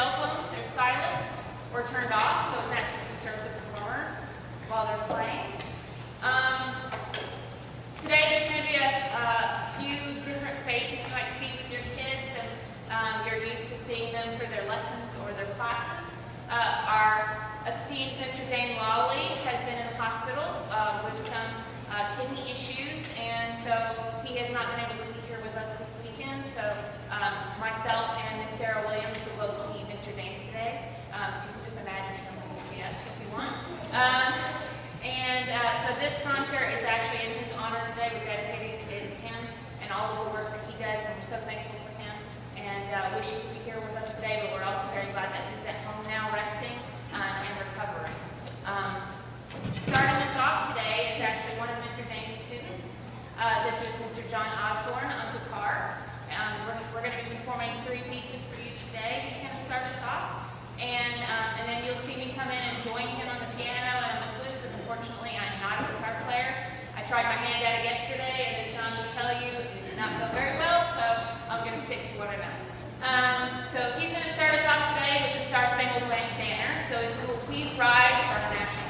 cell phones are silenced or turned off, so it's actually disturb the performers while they're playing. Today there's going to be a few different faces you might see with your kids than you're used to seeing them for their lessons or their classes. Our esteemed Mr. Dane Lawley has been in the hospital with some kidney issues, and so he has not been able to be here with us this weekend. So myself and Miss Sarah Williams will both meet Mr. Dane today. So you can just imagine him when you see us if you want. So this concert is actually in his honor today. We're dedicating it to him and all of the work that he does, and we're so thankful for him. And wish he could be here with us today, but we're also very glad that he's at home now resting and recovering. Starting us off today is actually one of Mr. Dane's students. This is Mr. John Osborne on guitar. We're going to be performing 3 pieces for you today. He's going to start us off, and then you'll see me come in and join him on the piano and on the flute, because unfortunately I'm not a guitar player. I tried my hand at it yesterday, and as John will tell you, it did not go very well, so I'm going to stick to what I know. So he's going to start us off today with the Star Spangled Banner. So if you will please rise for our national anthem.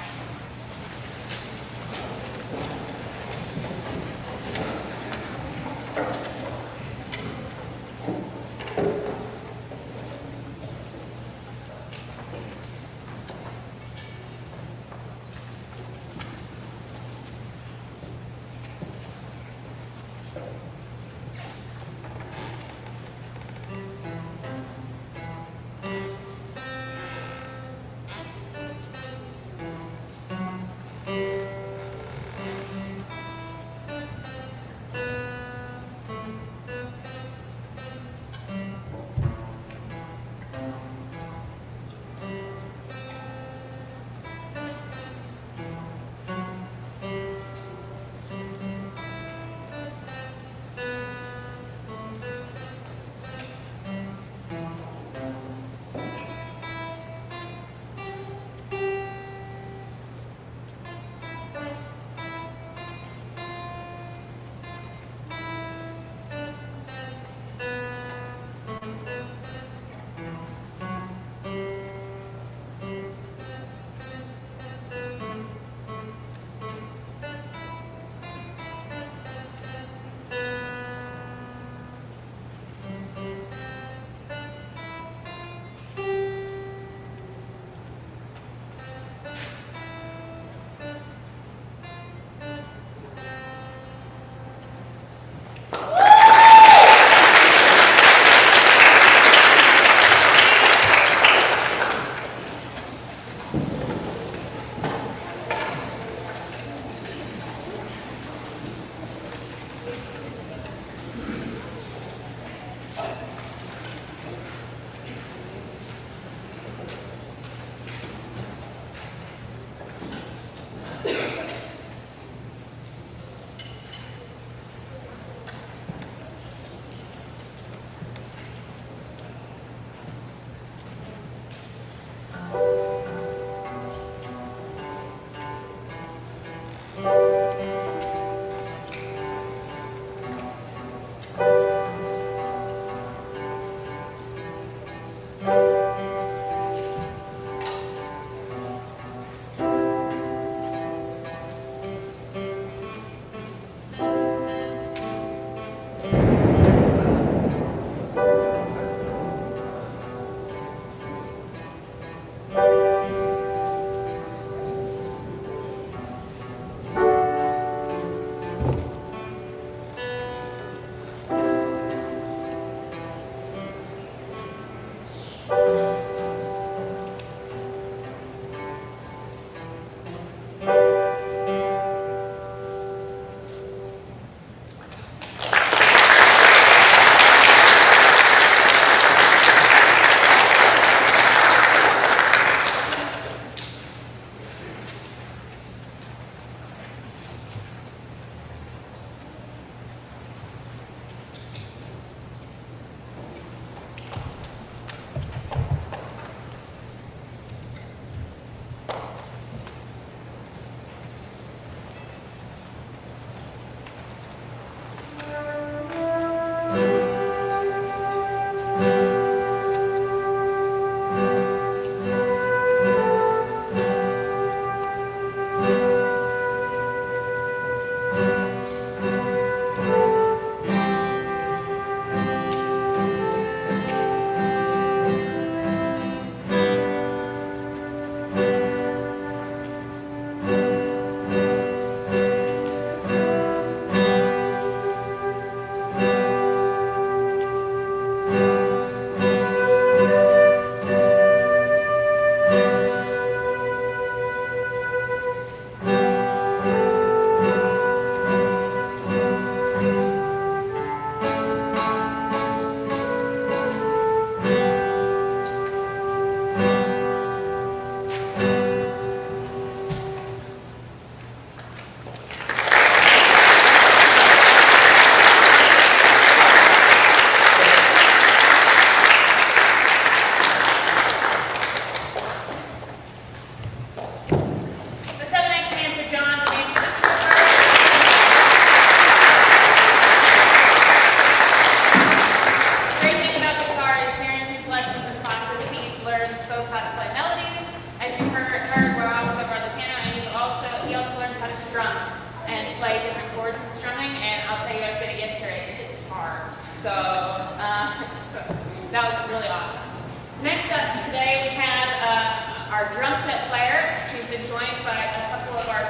Next up today, we have our drum set player. She's been joined by a couple of our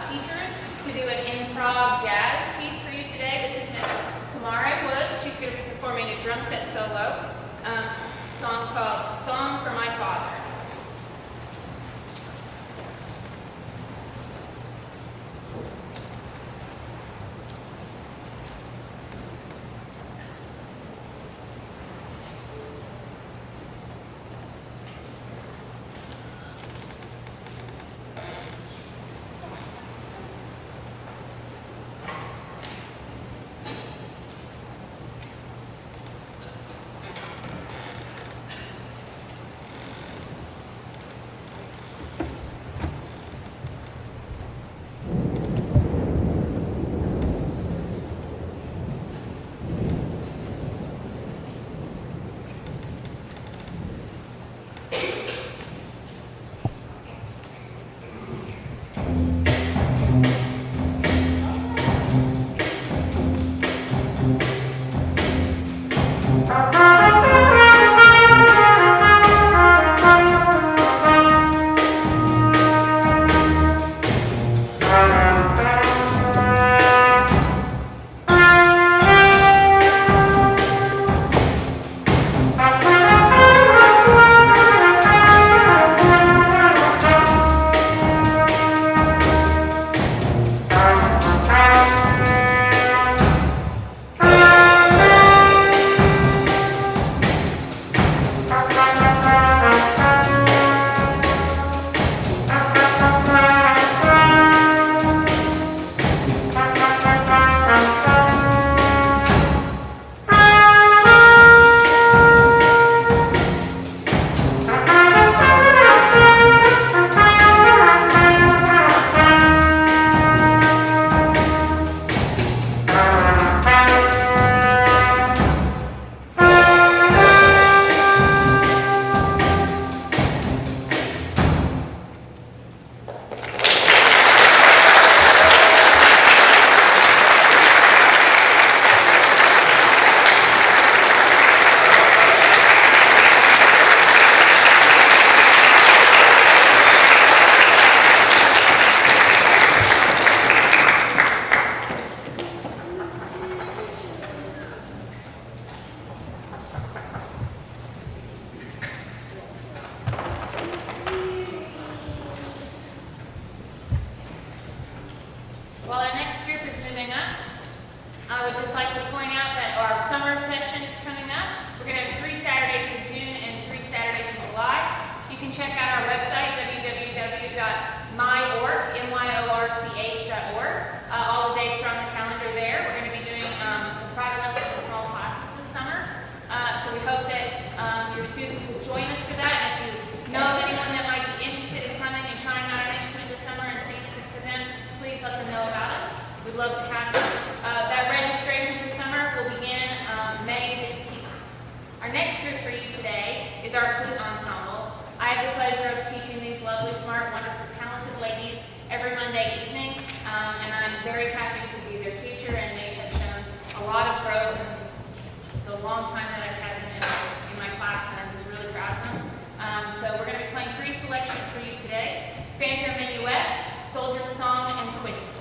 teachers to do an improv jazz piece for you today. This is Miss Kamara Woods. She's going to be performing a drum set solo song called Song for My Father. While our next group is moving up, I would just like to point out that our summer session is coming up. We're going to have 3 Saturdays in June and 3 Saturdays in July. You can check out our website, www.myorch.org. All the dates are on the calendar there. We're going to be doing some private lessons in small classes this summer. So we hope that your students will join us for that. And if you know of anyone that might be interested in coming and trying out an instrument this summer and seeing if it's for them, please let them know about us. We'd love to have you. That registration for summer will begin May 16th. Our next group for you today is our flute ensemble. I have the pleasure of teaching these lovely, smart, wonderful, talented ladies every Monday evening, and I'm very happy to be their teacher, and they have shown a lot of growth in the long time that I've had them in my class, and I'm just really proud of them. So we're going to be playing 3 selections for you today: Fanfare Minuet, Soldier's Song, and Quintus.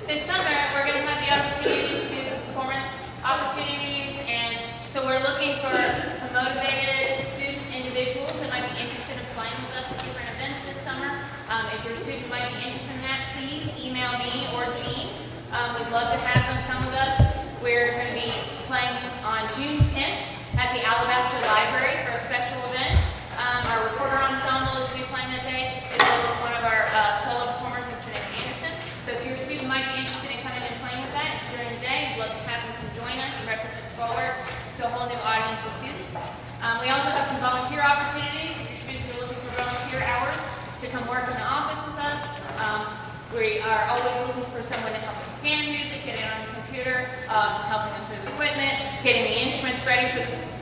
This summer, we're going to have the opportunity to do some performance opportunities, and so we're looking for some motivated student individuals that might be interested in playing with us at different events this summer. If your student might be interested in that, please email me or Jean. We'd love to have them come with us. We're going to be playing on June 10th at the Alabaster Library for a special event. Our recorder ensemble is going to be playing that day, as well as one of our solo performers, Mr. Nick Anderson. So if your student might be interested in coming and playing with that during the day, we'd love to have them come join us and represent Scrollworks to a whole new audience of students. We also have some volunteer opportunities. If your students are looking for volunteer hours to come work in the office with us, we are always looking for someone to help us scan music, get it on the computer, helping us move equipment, getting the instruments ready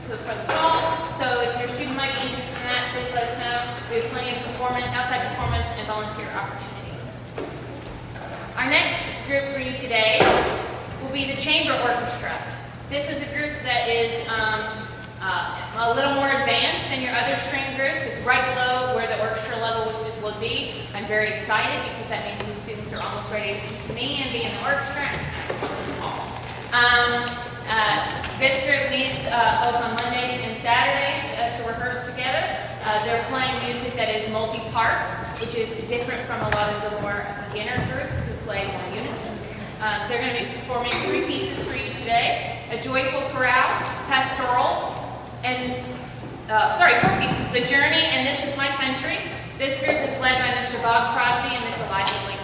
for the fall. So if your student might be interested in that, please let us know. We have plenty of outside performance and volunteer opportunities. Our next group for you today will be the Chamber Orchestra. This is a group that is a little more advanced than your other string groups. It's right below where the orchestra level will be. I'm very excited because that means the students are almost ready to come to me and be in the orchestra. This group meets both on Mondays and Saturdays to rehearse together. They're playing music that is multi-part, which is different from a lot of the more beginner groups who play in unison. They're going to be performing 3 pieces for you today: a joyful chorale, pastoral, and 4 pieces: The Journey and This Is My Country. This group is led by Mr. Bob Crosby and Miss Eliza Lynch.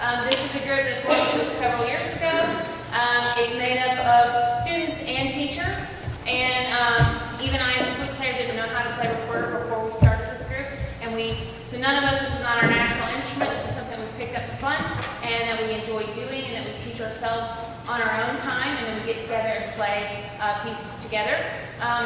This is a group that formed several years ago. It's made up of students and teachers, and even I as a flute player didn't know how to play recorder before we started this group, and so none of us, this is not our national instrument, this is something we picked up for fun, and that we enjoy doing, and that we teach ourselves on our own time, and then we get together and play pieces together.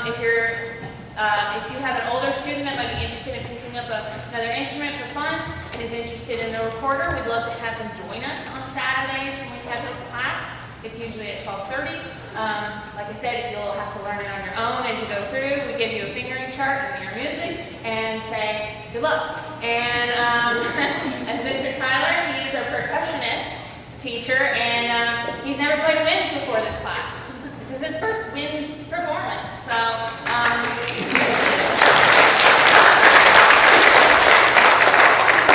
If you have an older student that might be interested in picking up another instrument for fun and is interested in the recorder, we'd love to have them join us on Saturdays when we have this class. It's usually at 12:30. Like I said, you'll have to learn it on your own as you go through. We give you a fingering chart of your music and say, good luck. And as Mr. Tyler, he's a percussionist teacher, and he's never played winds before this class. This is his first winds performance. So,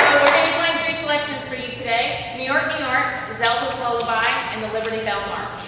we're going to be playing 3 selections for you today. New York, New York, Zelda's Lullaby, and the Liberty Bell March.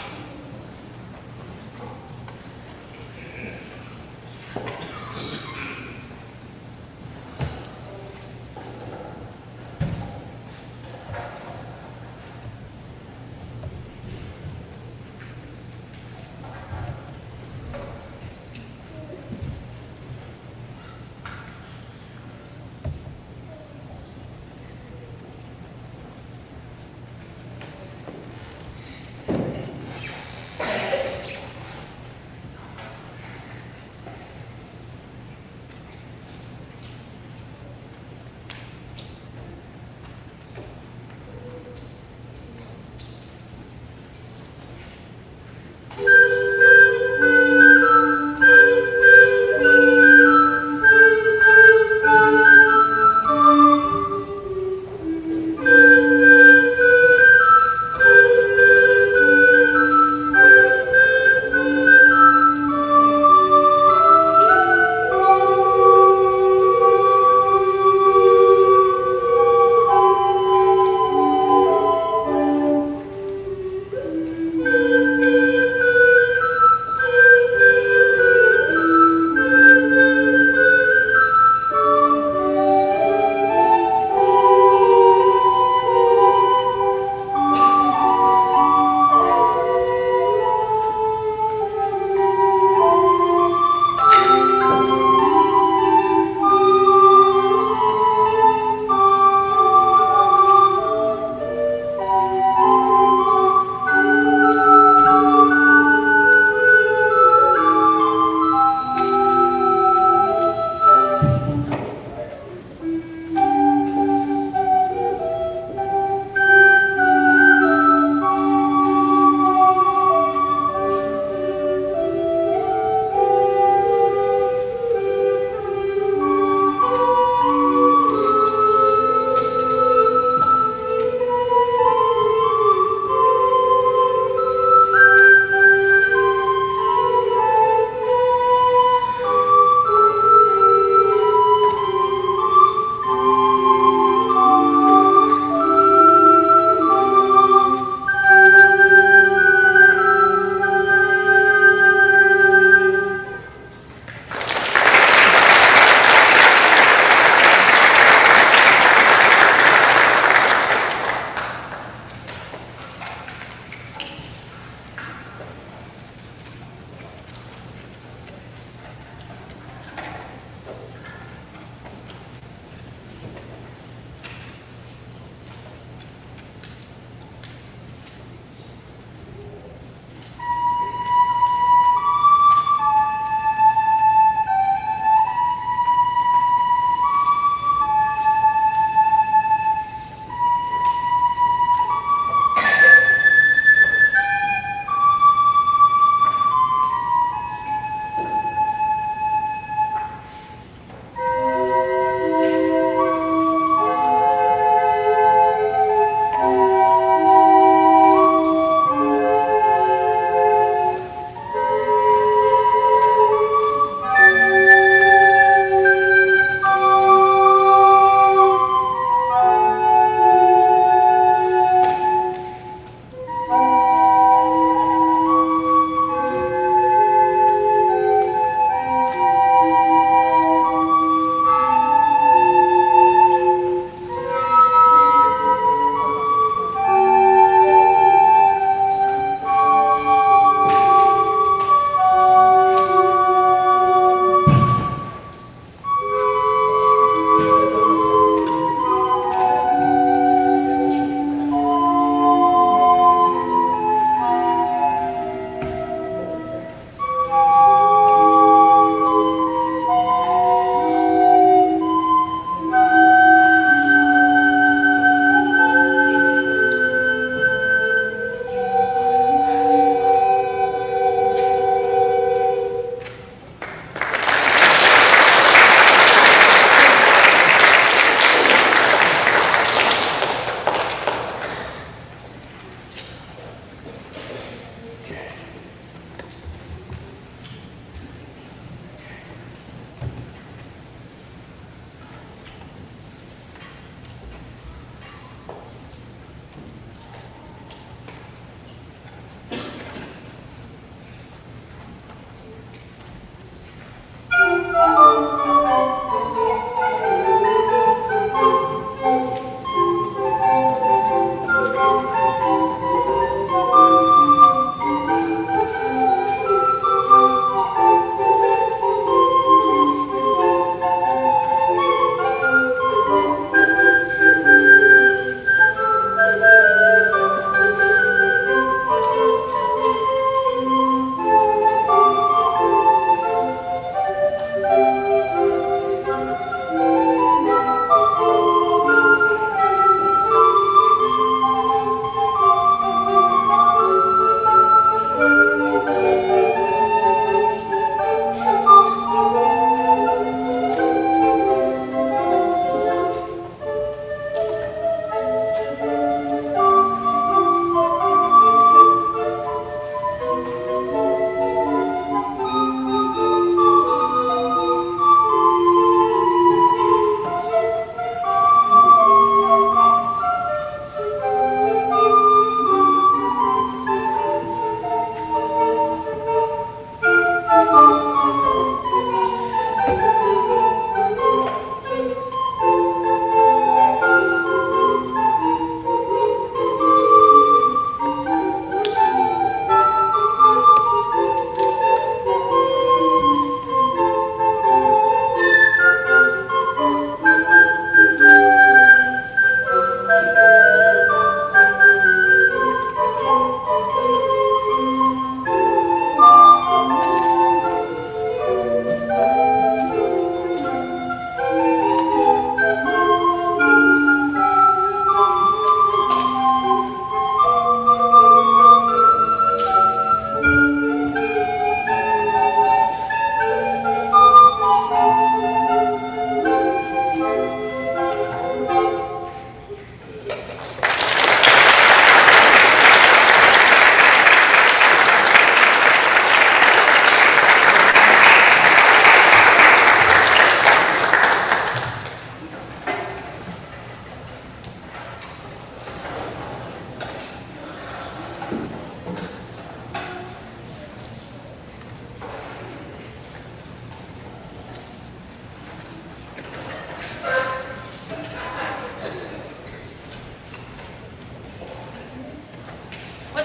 What's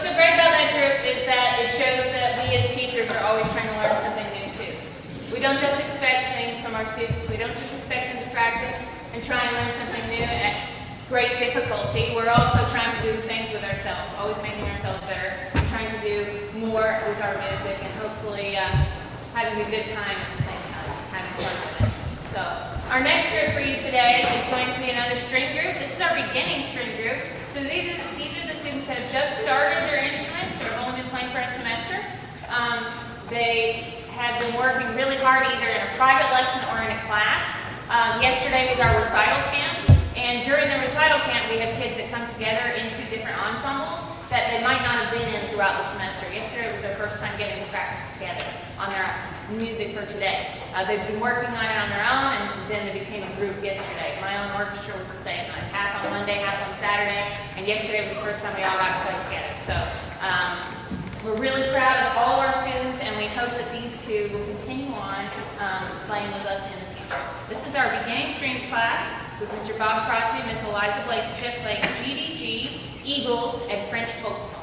so great about that group is that it shows that we as teachers are always trying to learn something new too. We don't just expect things from our students. We don't just expect them to practice and try and learn something new at great difficulty. We're also trying to do the same with ourselves, always making ourselves better, trying to do more with our music, and hopefully having a good time at the same time, having fun with it. So our next group for you today is going to be another string group. This is our beginning string group. So these are the students that have just started their instruments or have only been playing for a semester. They have been working really hard either in a private lesson or in a class. Yesterday was our recital camp, and during the recital camp we have kids that come together into different ensembles that they might not have been in throughout the semester. Yesterday was their first time getting to practice together on their music for today. They've been working on it on their own, and then they became a group yesterday. My own orchestra was the same. I had half on Monday, half on Saturday, and yesterday was the first time we all got to play together. So we're really proud of all of our students, and we hope that these two will continue on playing with us in the future. This is our beginning strings class with Mr. Bob Crosby, Miss Eliza Blankenship playing GDG, Eagles, and French folk song.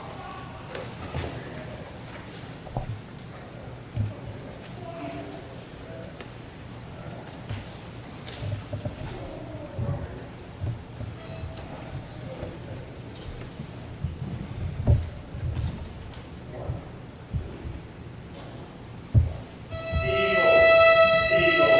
Eagle,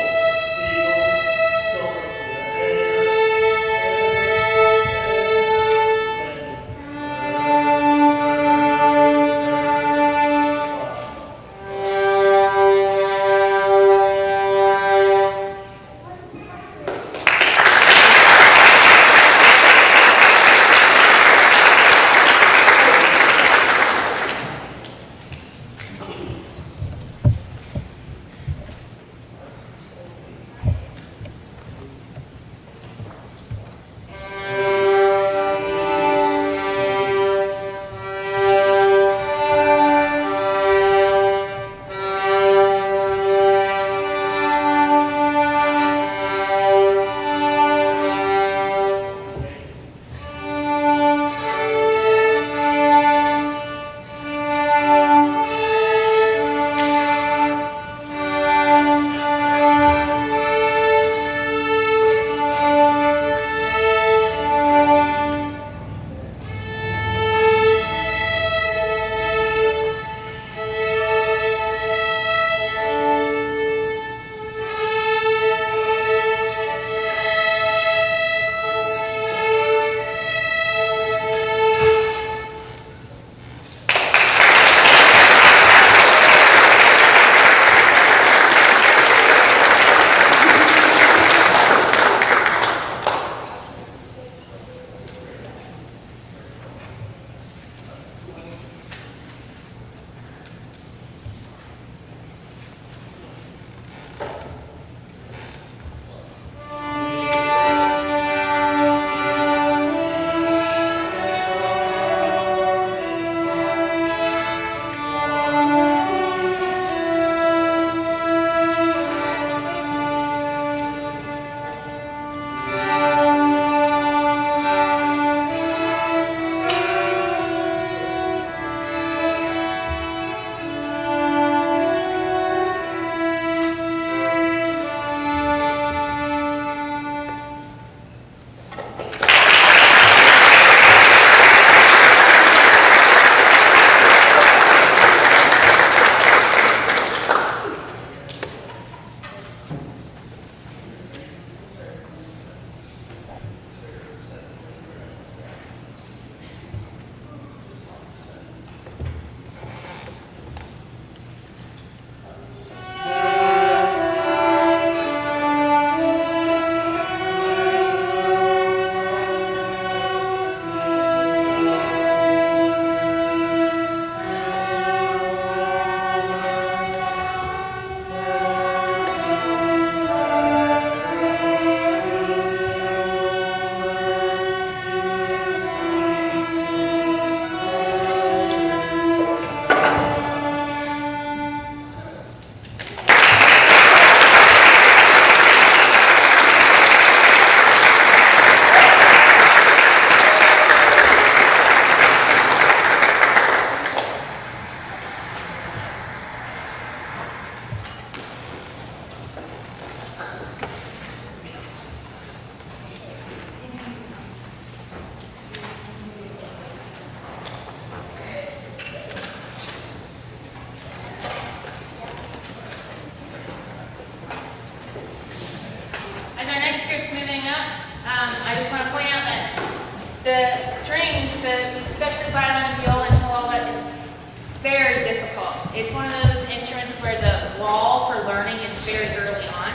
It's one of those instruments where the wall for learning is very early on.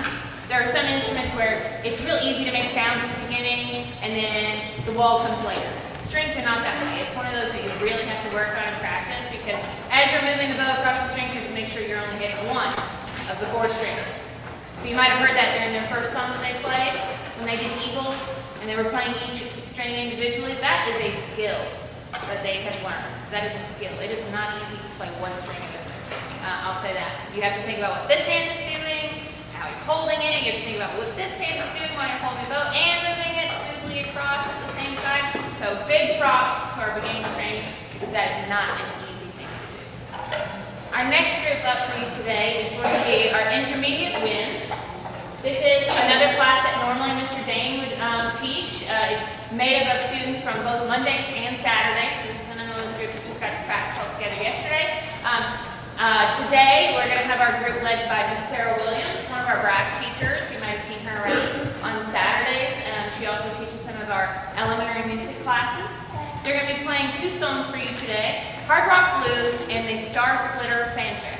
There are some instruments where it's real easy to make sounds at the beginning, and then the wall comes later. Strings are not that way. It's one of those that you really have to work on and practice, because as you're moving the bow across the strings, you have to make sure you're only hitting one of the 4 strings. So you might have heard that during their first song that they played, when they did Eagles, and they were playing each string individually. That is a skill that they have learned. That is a skill. It is not easy to play one string at a time. I'll say that. You have to think about what this hand is doing, how you're holding it. You have to think about what this hand is doing while you're holding the bow and moving it smoothly across at the same time. So big props to our beginning strings, because that is not an easy thing to do. Our next group up for you today is going to be our intermediate winds. This is another class that normally Mr. Dane would teach. It's made up of students from both Mondays and Saturdays. So this is another one of those groups that just got to practice all together yesterday. Today we're going to have our group led by Miss Sarah Williams, one of our brass teachers. You might have seen her around on Saturdays. She also teaches some of our elementary music classes. They're going to be playing 2 songs for you today, Hard Rock Blues and the Star Splitter Fanfare.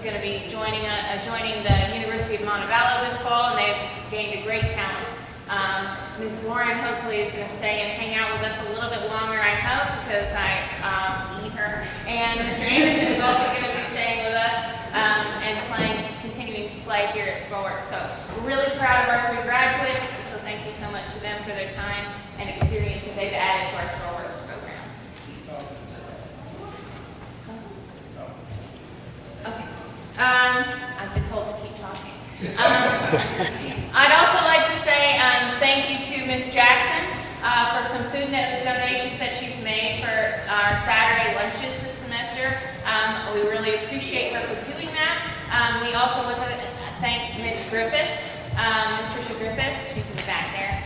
going to be joining the University of Montevallo this fall, and they've gained a great talent. Ms. Warren hopefully is going to stay and hang out with us a little bit longer, I hope, because I need her. And Mr. Anderson is also going to be staying with us and continuing to play here at Scrollworks. So we're really proud of our 3 graduates, so thank you so much to them for their time and experience that they've added to our Scrollworks program. Okay. I've been told to keep talking. I'd also like to say thank you to Ms. Jackson for some food donations that she's made for our Saturday lunches this semester. We really appreciate her for doing that. We also want to thank Ms. Griffith, Ms. Tricia Griffith, she's in the back there,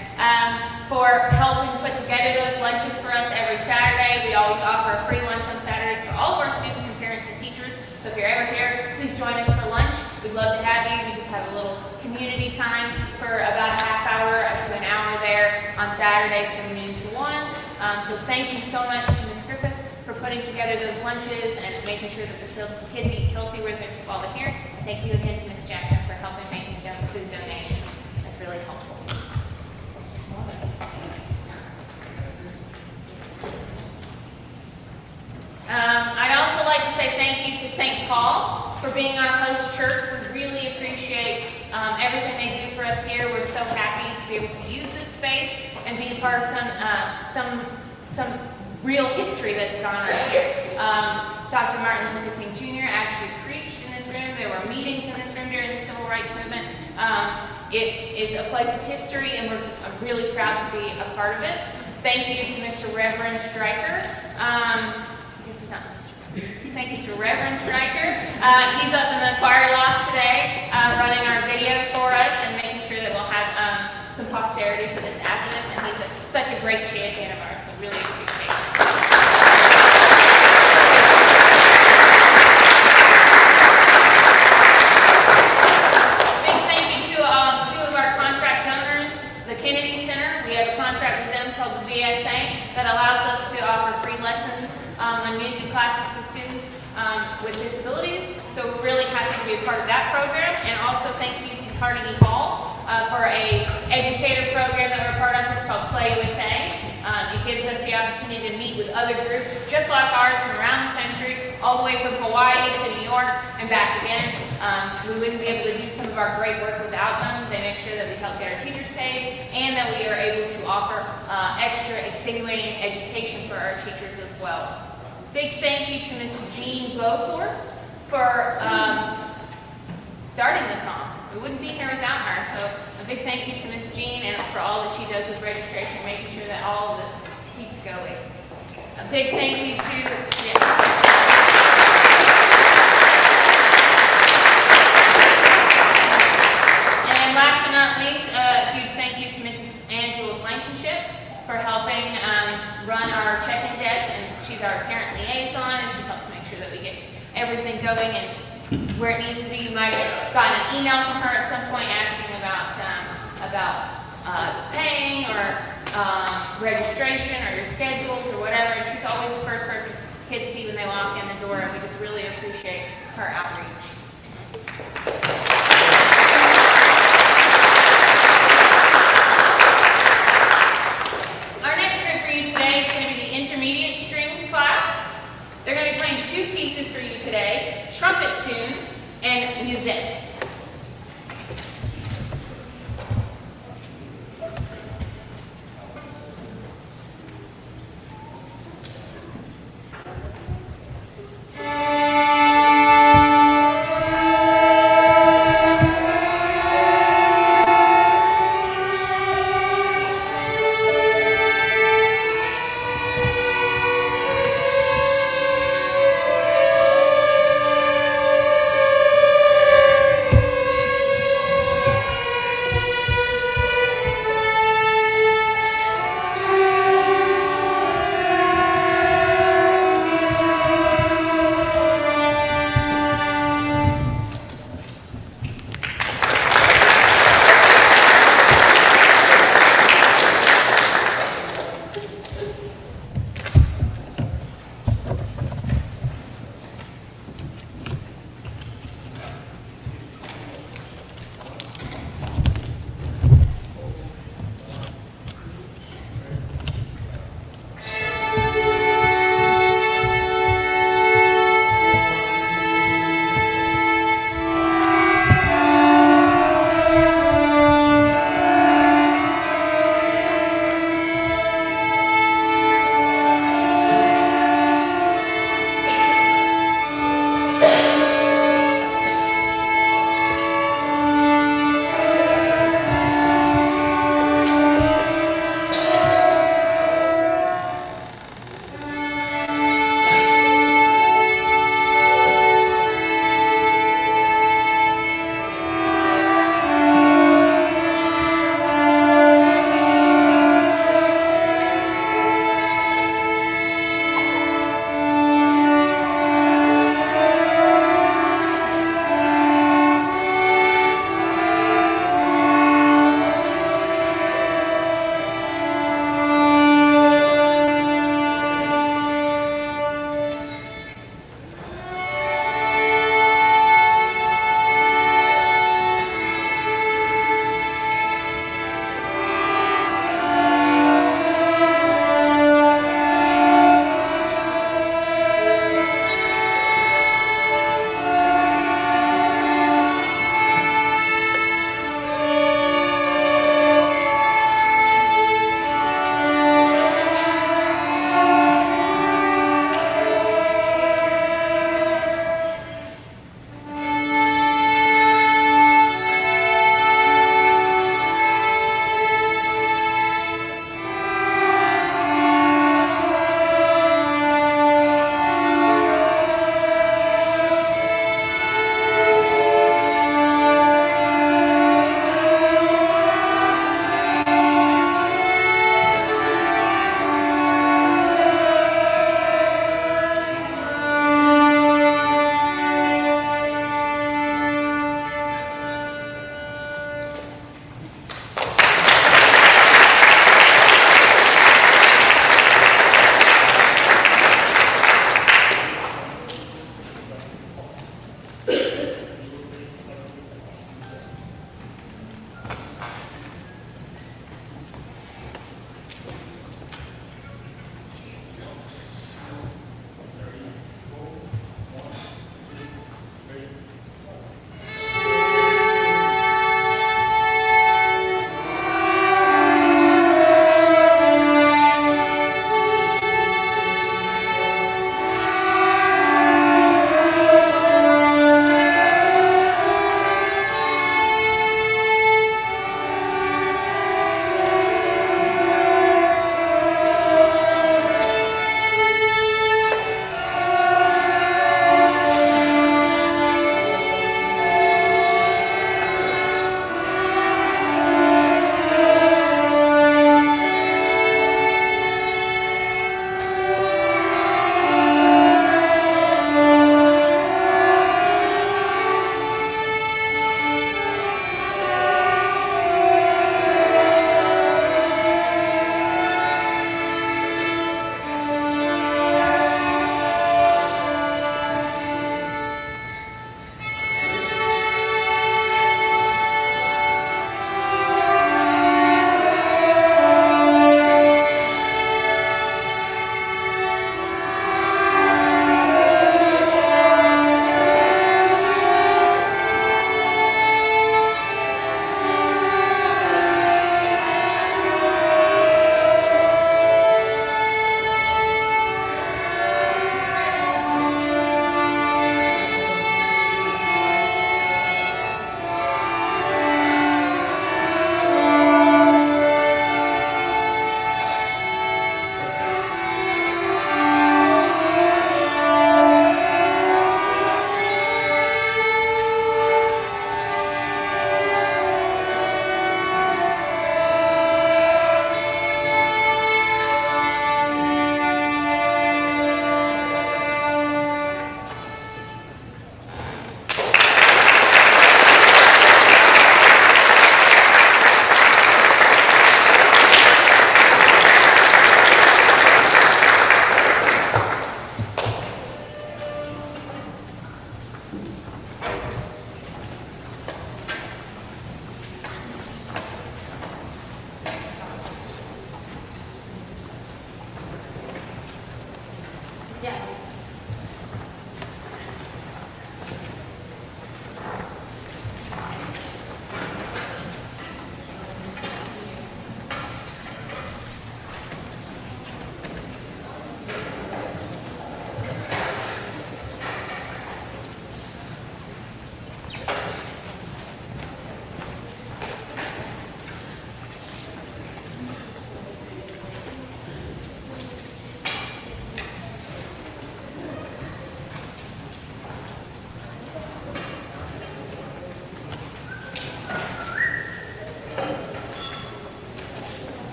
for helping put together those lunches for us every Saturday. We always offer a free lunch on Saturdays for all of our students and parents and teachers. So if you're ever here, please join us for lunch. We'd love to have you. We just have a little community time for about a half hour up to an hour there on Saturdays from noon to 1. So thank you so much to Ms. Griffith for putting together those lunches and making sure that the kids eat healthy while they're here. And thank you again to Ms. Jackson for helping making food donations. That's really helpful. I'd also like to say thank you to St. Paul for being our host church. We really appreciate everything they do for us here. We're so happy to be able to use this space and be a part of some real history that's gone on here. Dr. Martin Luther King Jr. actually preached in this room. There were meetings in this room during the Civil Rights Movement. It is a place of history, and we're really proud to be a part of it. Thank you to Mr. Reverend Stryker. Thank you to Reverend Stryker. He's up in the choir loft today, running our video for us and making sure that we'll have some posterity for this after this. And he's such a great champion of ours, so really appreciate it. Big thank you to 2 of our contract donors, the Kennedy Center. We have a contract with them called the VSA that allows us to offer free lessons on music classes to students with disabilities. So we're really happy to be a part of that program. And also thank you to Carnegie Hall for a educator program that we're part of. It's called Play USA. It gives us the opportunity to meet with other groups just like ours from around the country, all the way from Hawaii to New York and back again. We wouldn't be able to do some of our great work without them. They make sure that we help get our teachers paid and that we are able to offer extra extenuating education for our teachers as well. Big thank you to Ms. Jean Beaucourt for starting this on. We wouldn't be here without her. So a big thank you to Ms. Jean and for all that she does with registration, making sure that all of this keeps going. A big thank you to... And last but not least, a huge thank you to Mrs. Angela Blankenship for helping run our check-in desk, and she's our parent liaison, and she helps make sure that we get everything going and where it needs to be. You might have gotten an email from her at some point asking about paying or registration or your schedules or whatever, and she's always the first person kids see when they walk in the door, and we just really appreciate her outreach. Our next group for you today is going to be the intermediate strings class. They're going to be playing 2 pieces for you today, trumpet tune and musette.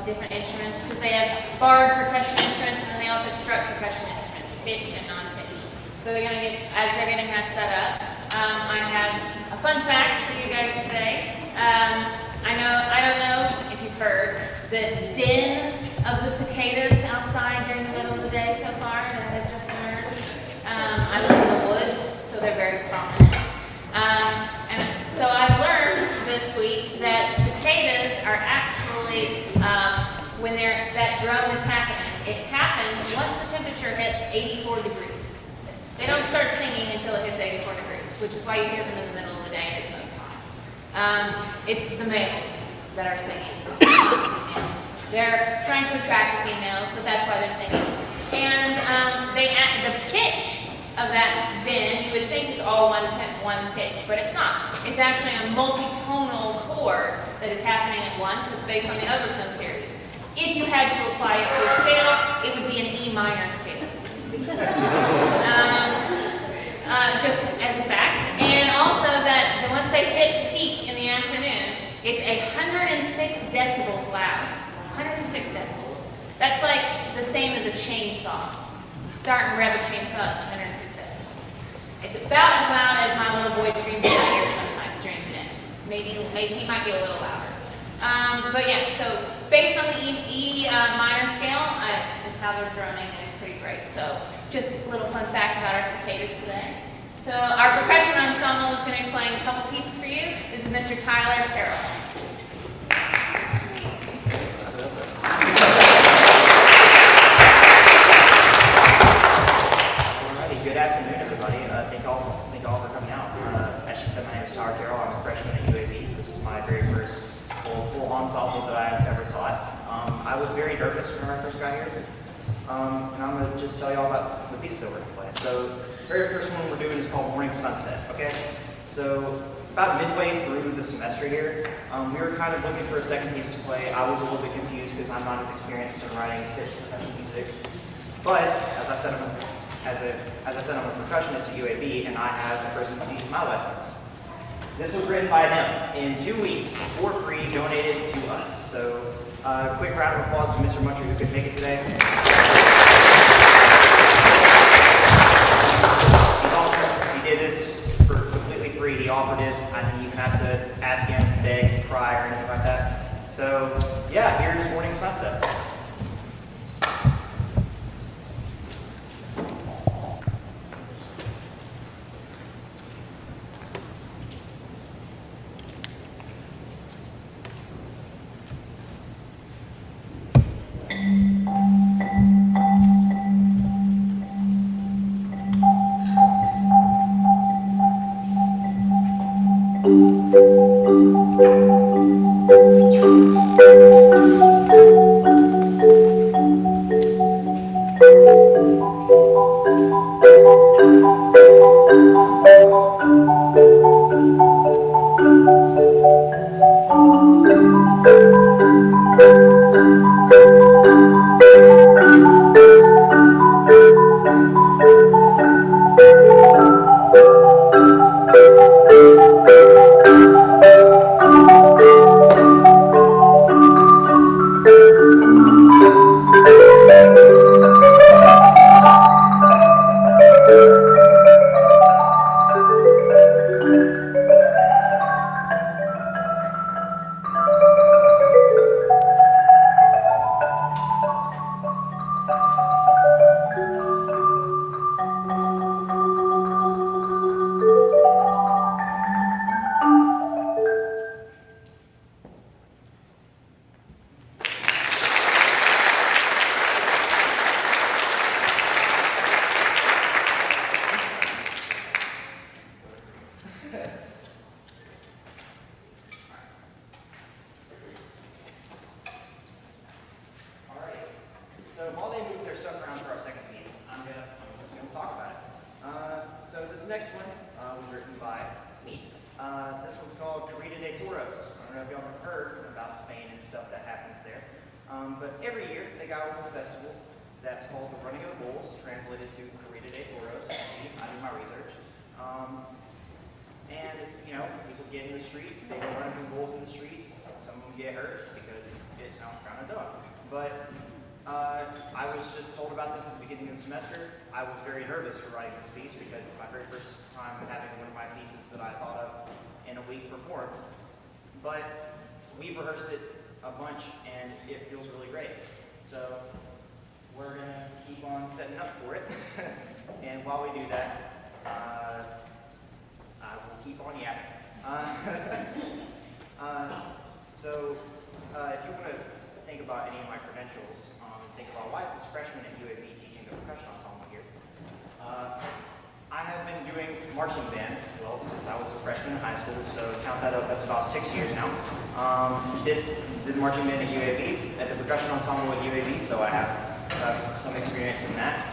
different instruments because they have barred percussion instruments and then they also have struck percussion instruments, pitch and non-pitch. So they're going to get, as they're getting that set up, I have a fun fact for you guys today. I don't know if you've heard the din of the cicadas outside during the middle of the day so far that have just emerged. I live in the woods, so they're very prominent. And so I've learned this week that cicadas are actually, when that drone is happening, it happens once the temperature hits 84 degrees. They don't start singing until it hits 84 degrees, which is why you hear them in the middle of the day and it's most hot. It's the males that are singing. They're trying to attract the females, but that's why they're singing. And the pitch of that din, you would think is all one pitch, but it's not. It's actually a multi-tonal chord that is happening at once. It's based on the overtone series. If you had to apply it to a scale, it would be an E minor scale. Just as a fact. And also that once they hit peak in the afternoon, it's 106 decibels loud. 106 decibels. That's like the same as a chainsaw. You start and rev a chainsaw, it's 106 decibels. It's about as loud as my little boy screams in my ear sometimes during the day. Maybe he might be a little louder. But yeah, so based on the E minor scale, is how they're droning, and it's pretty great. So just a little fun fact about our cicadas today. So our percussion ensemble is going to be playing a couple pieces for you. This is Mr. Tyler Carroll. Alrighty, good afternoon, everybody. Thank you all for coming out. As she said, my name is Tyler Carroll. I'm a freshman at UAB. This is my very first full ensemble that I've ever taught. I was very nervous when I first got here. And I'm going to just tell you all about the pieces that we're going to play. So, the very first one we're doing is called Morning Sunset, okay? So, about midway through the semester here, we were kind of looking for a second piece to play. I was a little bit confused because I'm not as experienced in writing pitch percussion music. But, as I said, I'm a percussionist at UAB, and I have a person who teaches my lessons. This was written by him in 2 weeks, for free, donated to us. So, quick round of applause to Mr. Muncher who could make it today. He's awesome. He did this for completely free. He offered it. I didn't even have to ask him, beg, cry, or anything like that. So, yeah, here's Morning Sunset. So while they move their stuff around for our second piece, I'm just going to talk about it. So this next one was written by me. This one's called Corrida de Toros. I don't know if y'all have heard about Spain and stuff that happens there. But every year they got a little festival that's called the Running of the Bulls, translated to Corrida de Toros. I did my research. And, you know, people get in the streets, they go running through bulls in the streets. Some of them get get hurt because it sounds kind of dumb. But I was just told about this at the beginning of the semester. I was very nervous for writing this piece because it's my very first time having one of my pieces that I thought of in a week performed. But we've rehearsed it a bunch and it feels really great. So we're going to keep on setting up for it. And while we do that, I will keep on yapping. If you want to think about any of my credentials, think about why is this freshman at UAB teaching the percussion ensemble here? I have been doing marching band, well, since I was a freshman in high school, so count that up, that's about 6 years now. Did marching band at UAB, at the percussion ensemble at UAB, so I have some experience in that.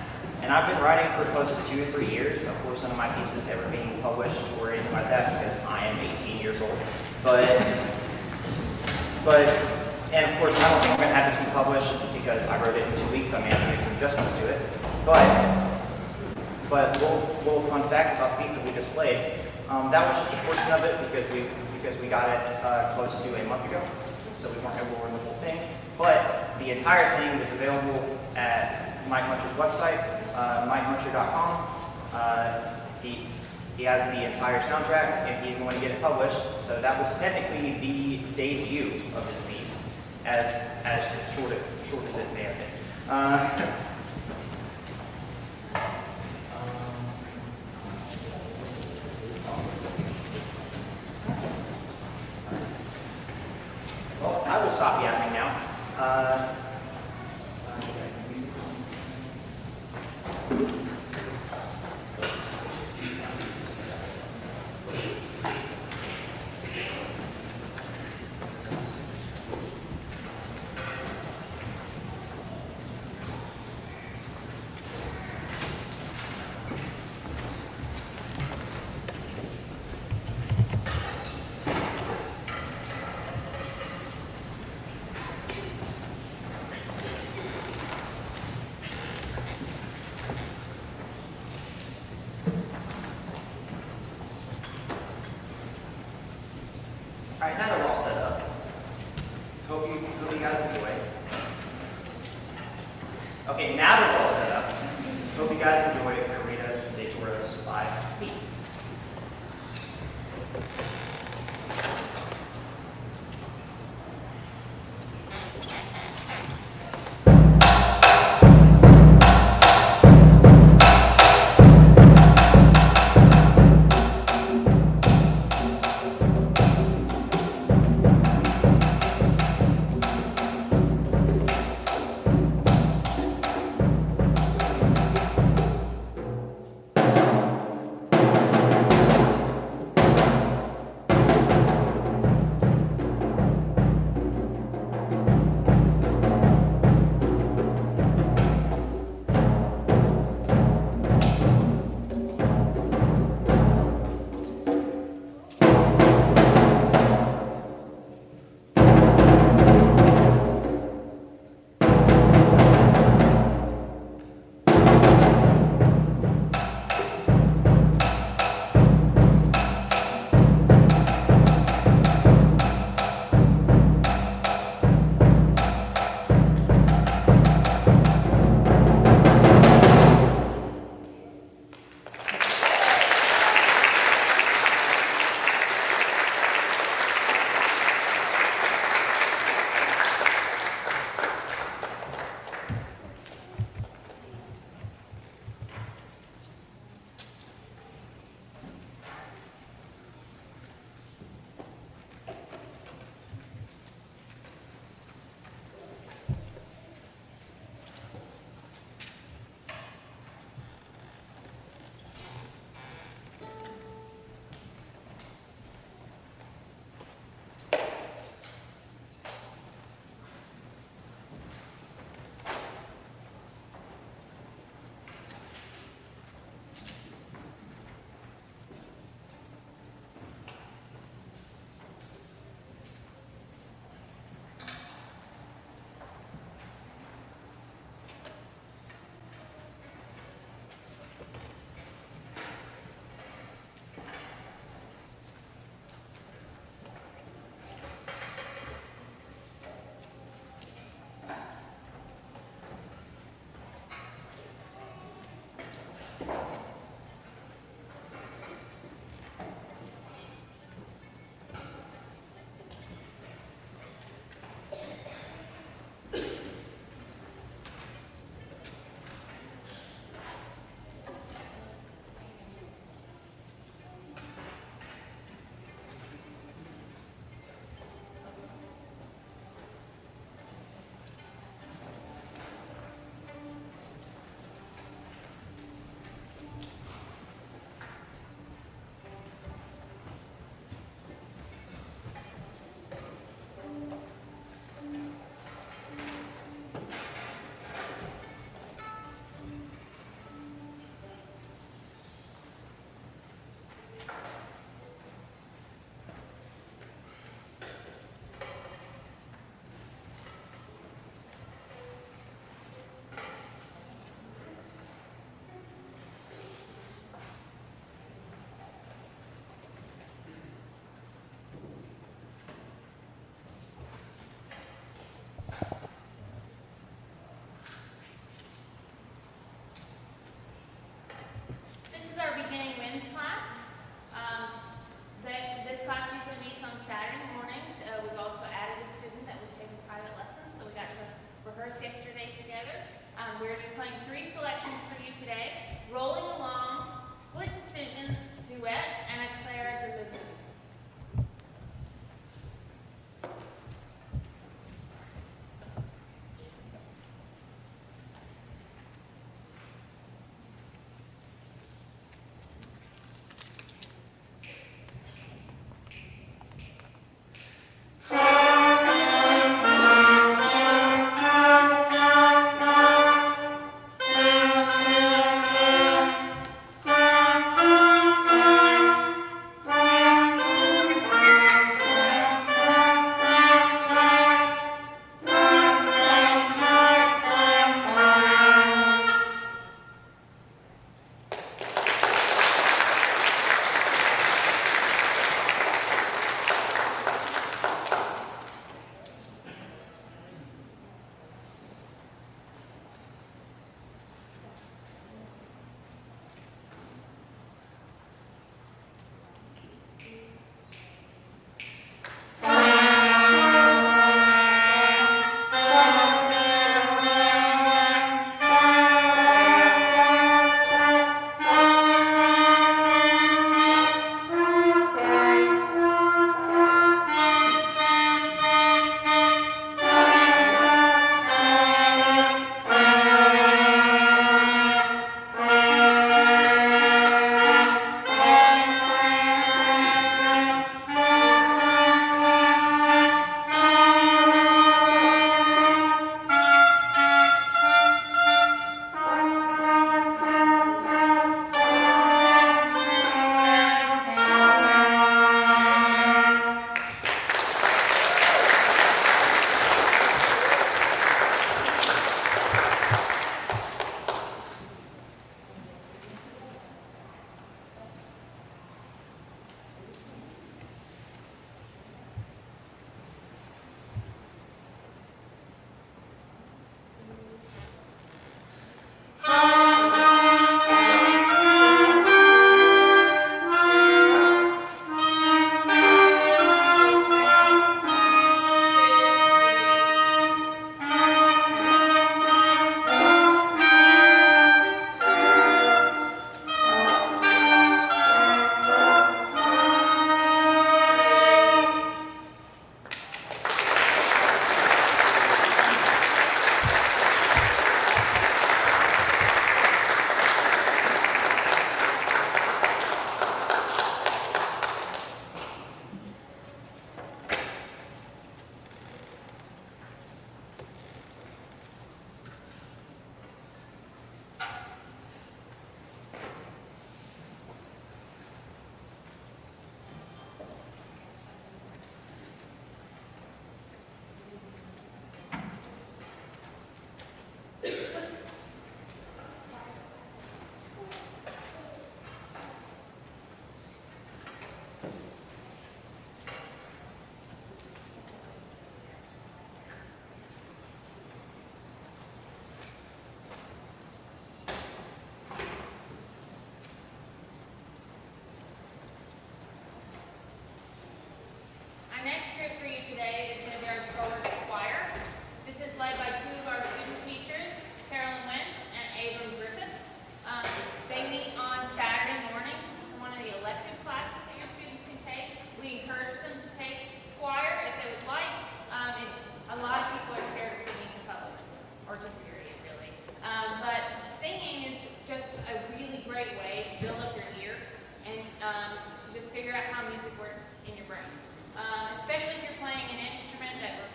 And I've been writing for close to 2 or 3 years. Of course, none of my pieces ever being published or anything like that because I am 18 years old. And of course, I don't think I'm going to have this be published because I wrote it in 2 weeks. I may have to make some adjustments to it. But little fun fact about the piece that we just played, that was just a portion of it because we got it close to a month ago, so we weren't able to run the whole thing. But the entire thing is available at Mike Muncher's website, MikeMuncher.com. He has the entire soundtrack, and he's going to get it published. So that was technically the debut of this piece, as short as it may have been. Well, I will stop yapping now. All right, now that we're all set up, hope you guys enjoy. Okay, now that we're all set up, hope you guys enjoy Carita de Toro's 5 feet.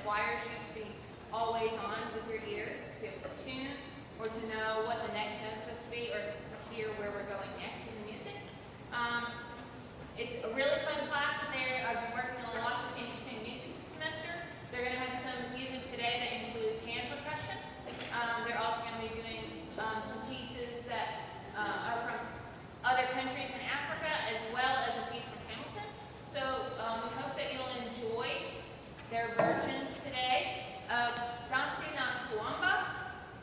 requires you to be always on with your ear, to be able to tune, or to know what the next note is supposed to be, or to hear where we're going next in the music. It's a really fun class there. I've been working on lots of interesting music this semester. They're going to have some music today that includes hand percussion. They're also going to be doing some pieces that are from other countries in Africa, as well as a piece from Hamilton. So we hope that you'll enjoy their versions today of Danse na Kuamba,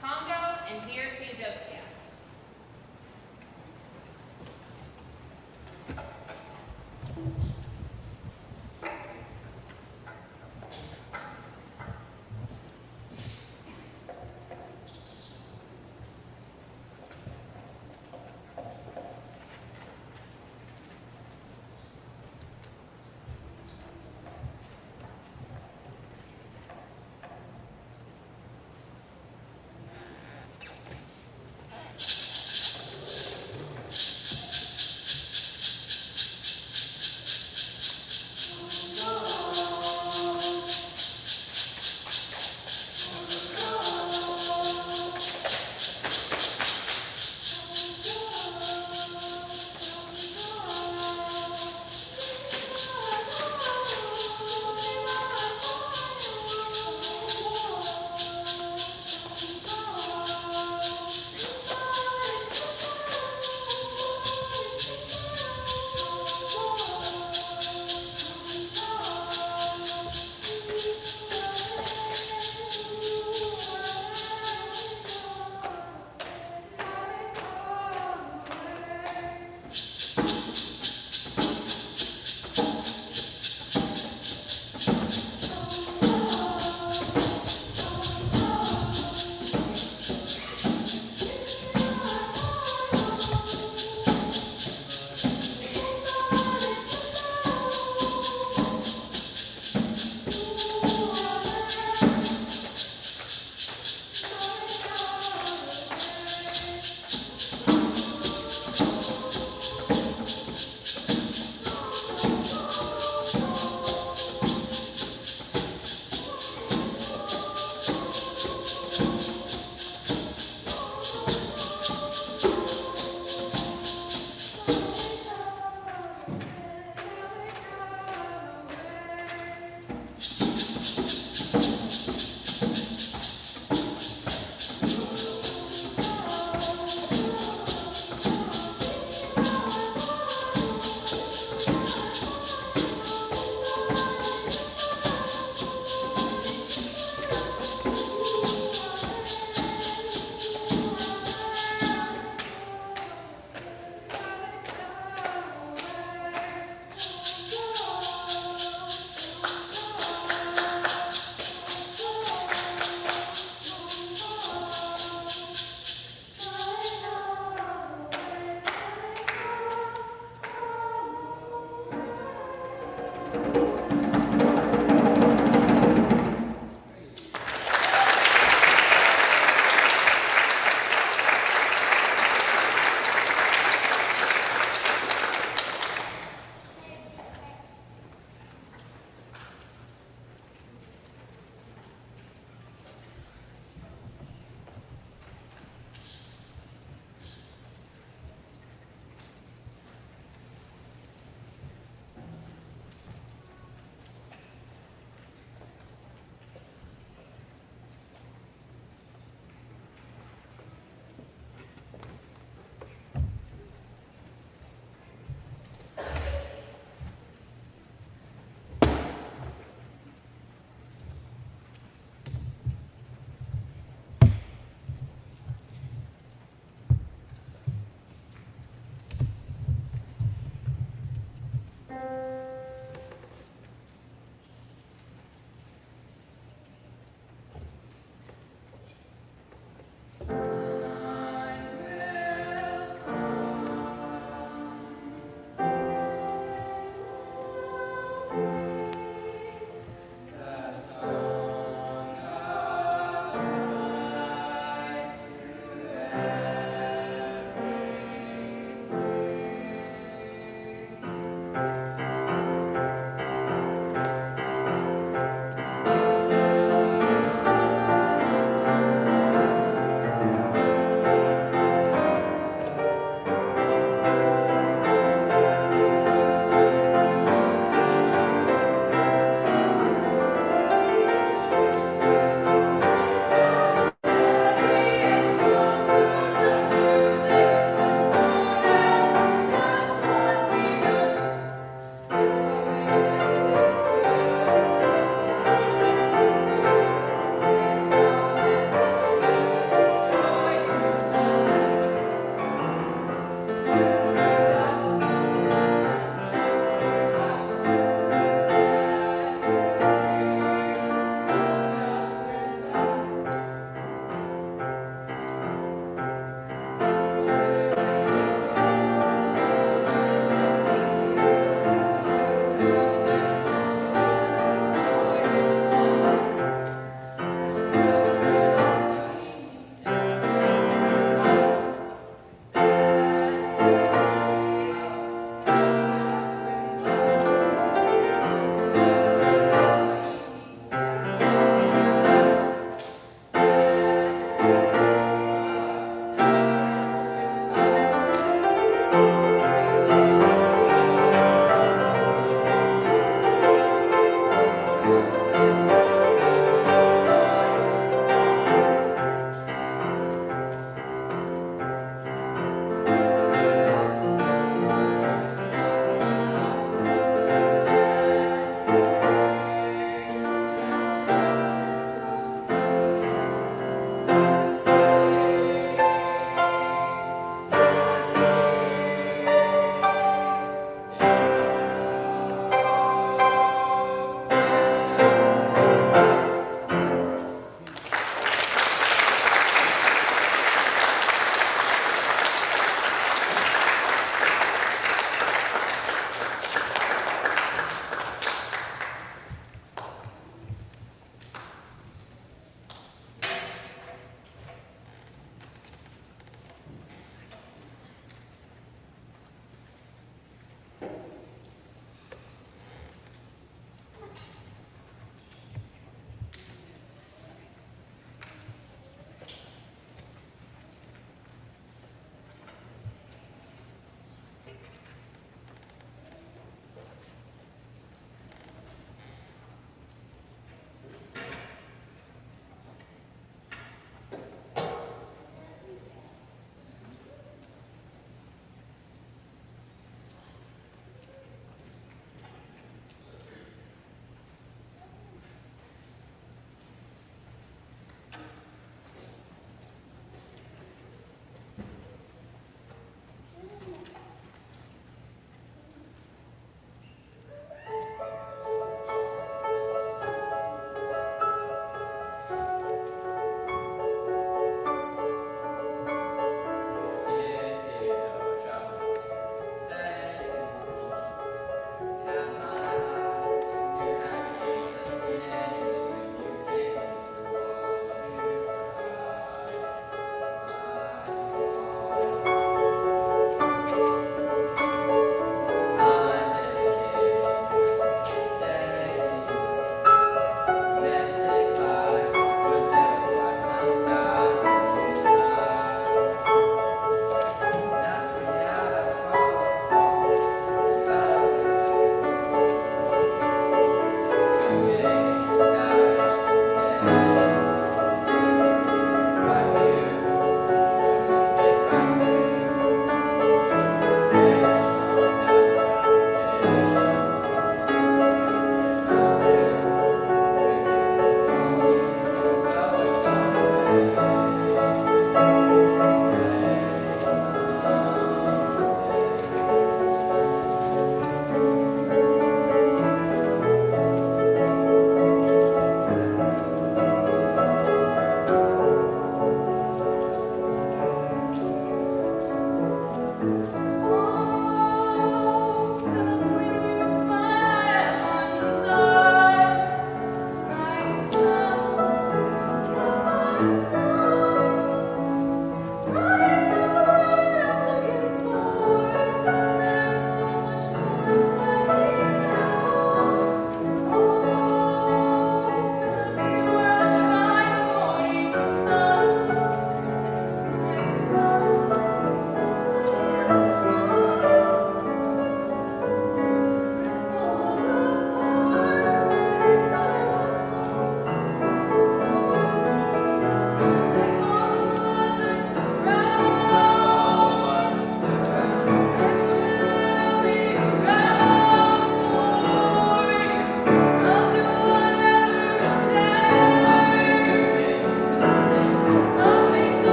Tango, and Dear Theodosia.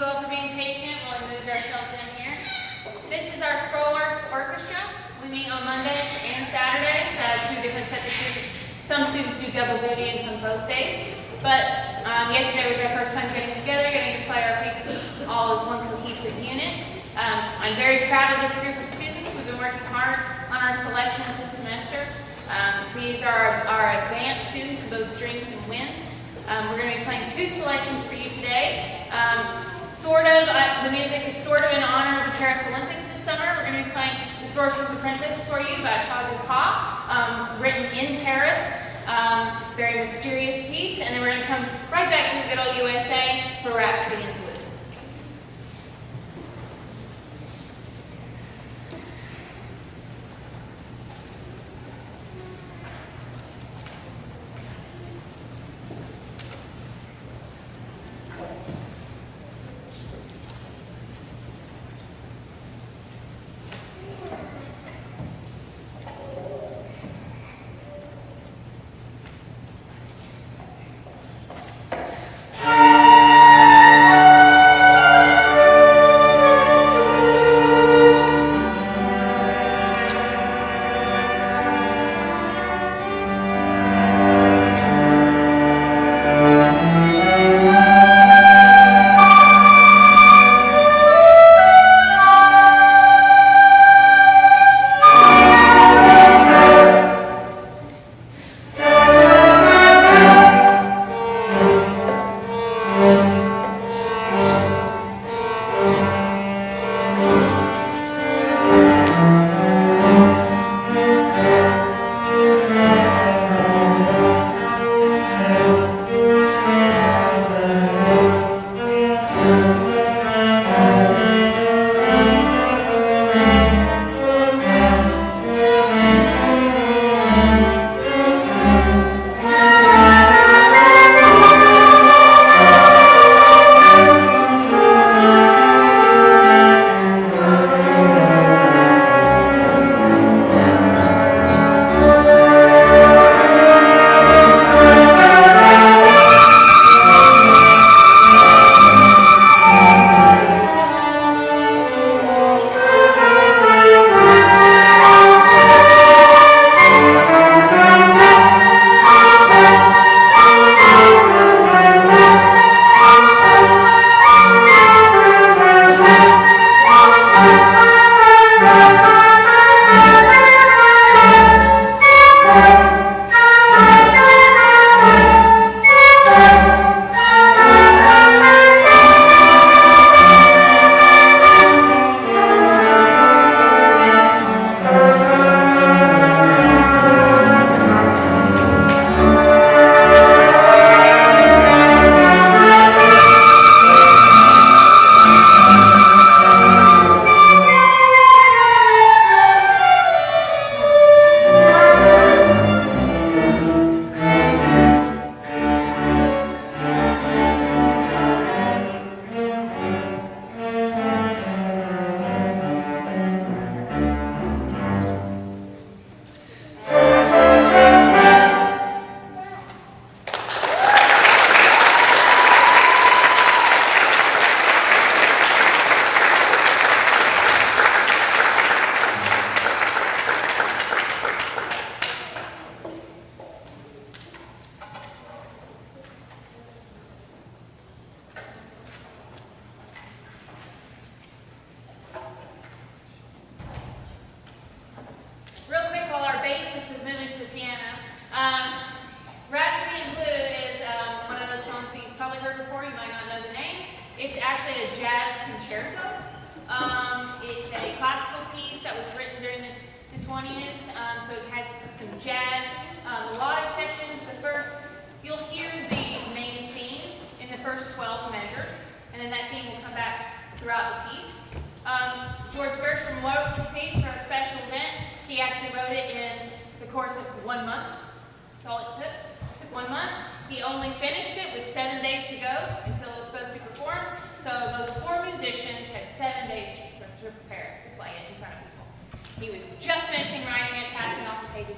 you all for being patient while we moved ourselves in here. This is our Scrollworks Orchestra. We meet on Mondays and Saturdays, 2 different sets of students. Some students do double duty and come both days. But yesterday was our first time getting together, getting to play our pieces all as one cohesive unit. I'm very proud of this group of students. We've been working hard on our selections this semester. These are our advanced students of both strings and winds. We're going to be playing 2 selections for you today. The music is sort of in honor of the Paris Olympics this summer. We're going to be playing The Sorcerer's Apprentice for you by Father Pa, written in Paris. Very mysterious piece. And then we're going to come right back to the good old USA for Rhapsody in Blue.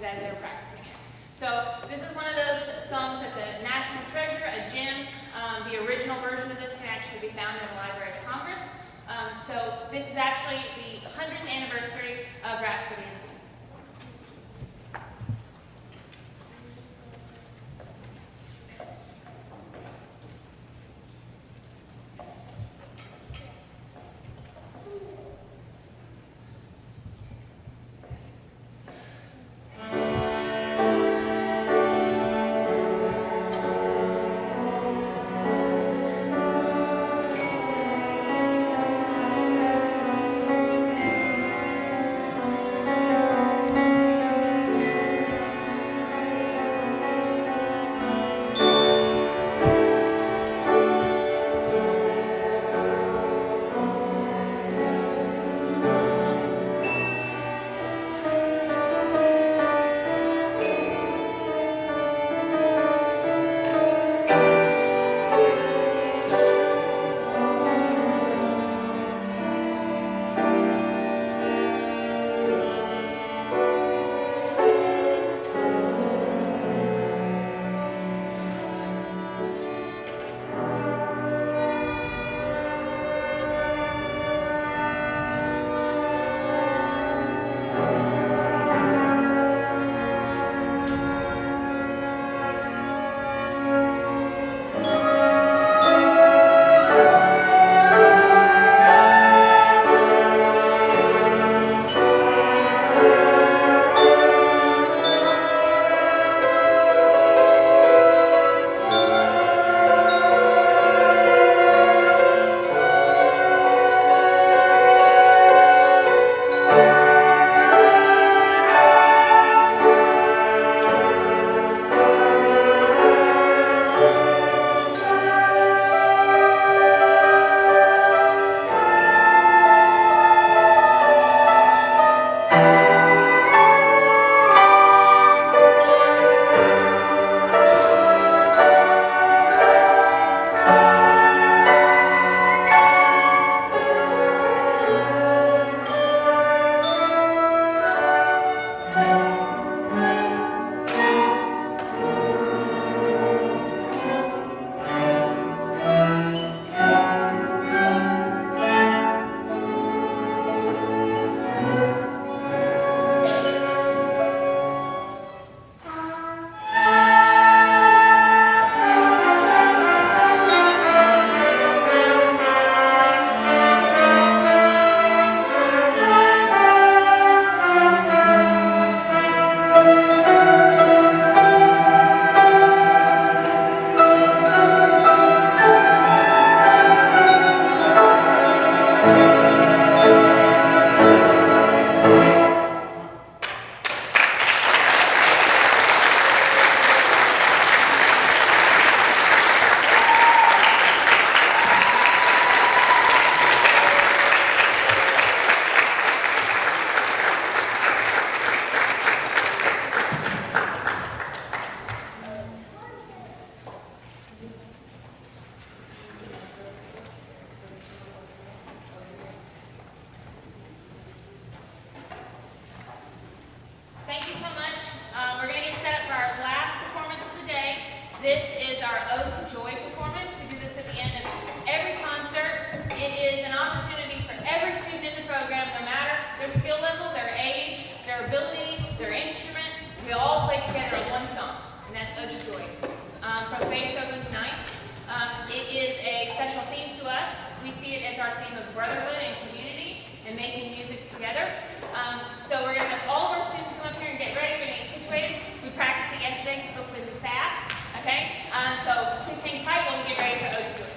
As they were practicing it. So this is one of those songs that's a national treasure, a gem. The original version of this can actually be found in the Library of Congress. So this is actually the 100th anniversary of Rhapsody in Blue. This is our Ode to Joy performance. We do this at the end of every concert. It is an opportunity for every student in the program, no matter their skill level, their age, their ability, their instrument. We all play together on one song, and that's Ode to Joy from Beethoven's Ninth. It is a special theme to us. We see it as our theme of brotherhood and community and making music together. So we're going to have all of our students come up here and get ready. We're going to get situated. We practiced it yesterday, so hopefully we'll fast. Okay? So please hang tight while we get ready for Ode to Joy.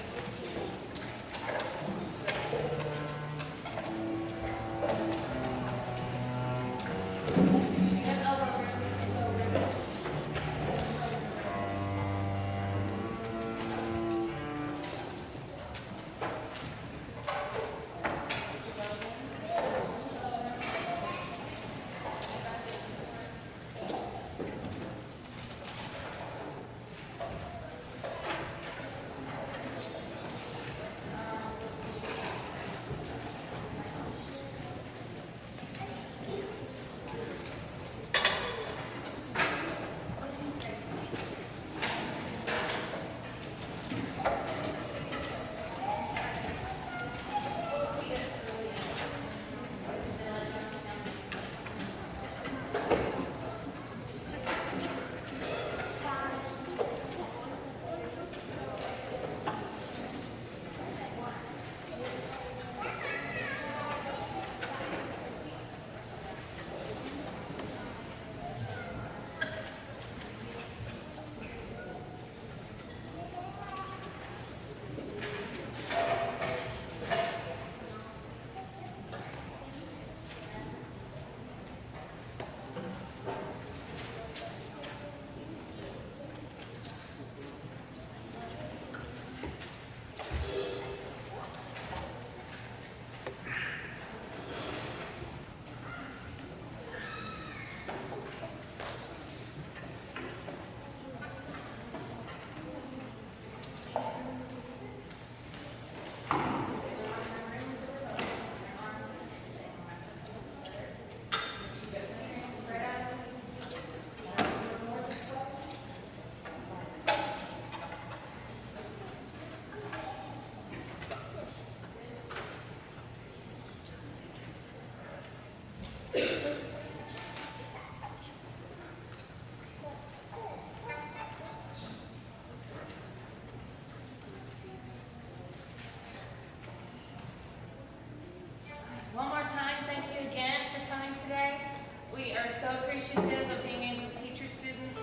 so appreciative of being able to teach your students.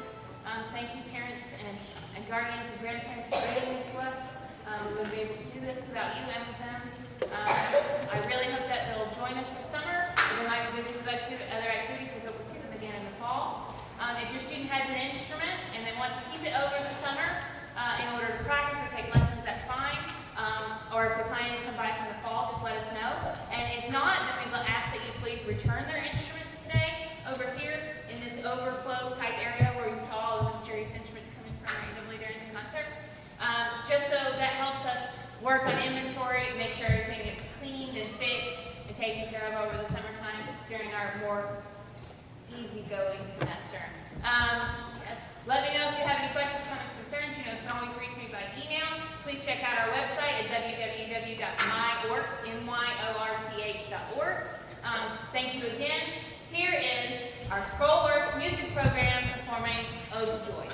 Thank you, parents and guardians and grandparents, for bringing it to us. We wouldn't be able to do this without you and with them. I really hope that they'll join us for summer. They might be busy with other activities. We hope to see them again in the fall. If your student has an instrument and they want to keep it over the summer in order to practice or take lessons, that's fine. Or if they're planning to come back in the fall, just let us know. And if not, then we will ask that you please return their instruments today over here in this overflow type area where you saw all the mysterious instruments coming from randomly during the concert. Just so that helps us work on inventory, make sure everything gets cleaned and fixed and taken care of over the summertime during our more easygoing semester. Let me know if you have any questions, comments, concerns. You know, you can always reach me by email. Please check out our website at www.myorch.org. Thank you again. Here is our Scrollworks music program performing Ode to Joy.